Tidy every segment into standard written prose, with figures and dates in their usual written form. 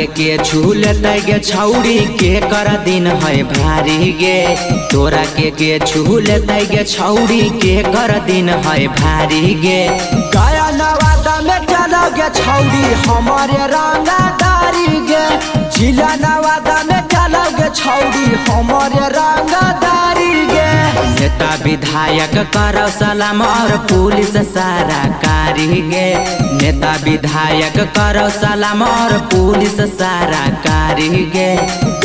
के छूल गे छौड़ी के कर दिन है भारी गे। तोरा के छूल गे छौड़ी के कर दिन है भारी गे। गया नवादा में चलोगे छौड़ी हमारे रंगदारी गे। जिला नवादा में चलोगे छौड़ी हमारे रंगदारी गे। नेता विधायक करो सलाम और पुलिस सारा कारी गे। नेता विधायक करो सलाम और पुलिस सारा कारी गे।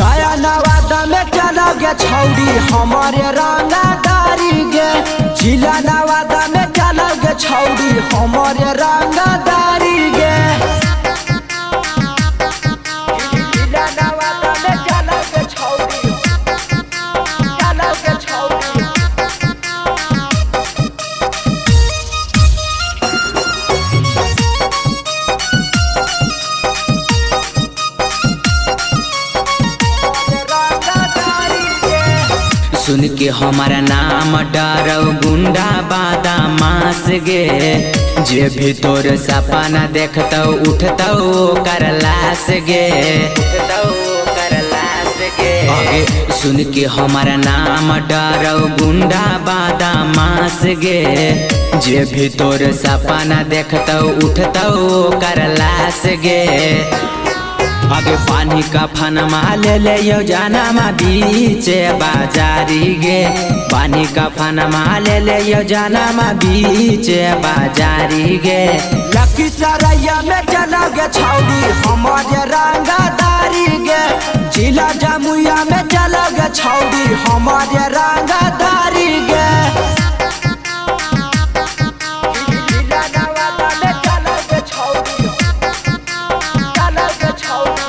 गया नवादा में चलोगे छौड़ी हमारे रंगदारी गे। जिला नवादा में चलोगे छौड़ी हमारे रंगदारी गे। जिला नवादा में चलोगे छौड़ी चलोगे छौड़ी। सुन के हमारा नाम डरो गुंडा बादा मास गे। जे भी तोर सपना देखतो उठतो कर लाश गे। सुन के हमारा नाम डरो गुंडा बादा मास गे। जे भी तोर सपना देखतो उठतो कर लाश गे। आगे पानी का फनमा ले जाना मा बीच बाजारी गे। पानी का फनमा ले जाना मा बीच बाजारी गे। लखीसराय में चलोगे छौड़ी हमारे रंगदारी गे। जिला जमुइया में चलोगे छौड़ी हमारे रंगदारी गे। जिला नवादा में चलोगे छौड़ी चलोगे छौड़ी।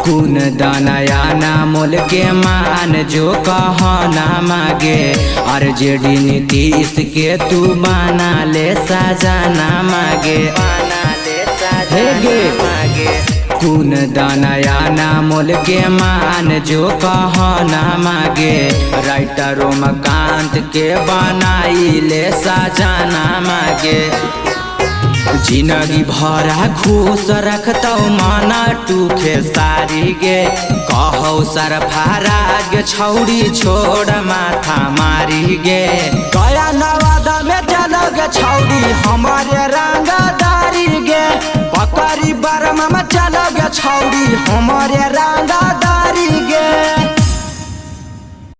कुन दानया ना मोल के मान जो कहना मागे। RJD नीतीश के तू बना ले सजाना मागे। हे गे कुन दानया ना मोल के मान जो कहना मागे। राइटर उमाकांत के बनाई ले सजाना मागे। जिंदगी भरा खुश रखतौ माना टूखे सारी गे। कहो सरफराज छौड़ी छोड़ माथा मारी गे। गया नवादा में चलोगे छौड़ी हमारे रंगदारी गे। पकड़ी बर्मा में चलोगे छौड़ी हमारे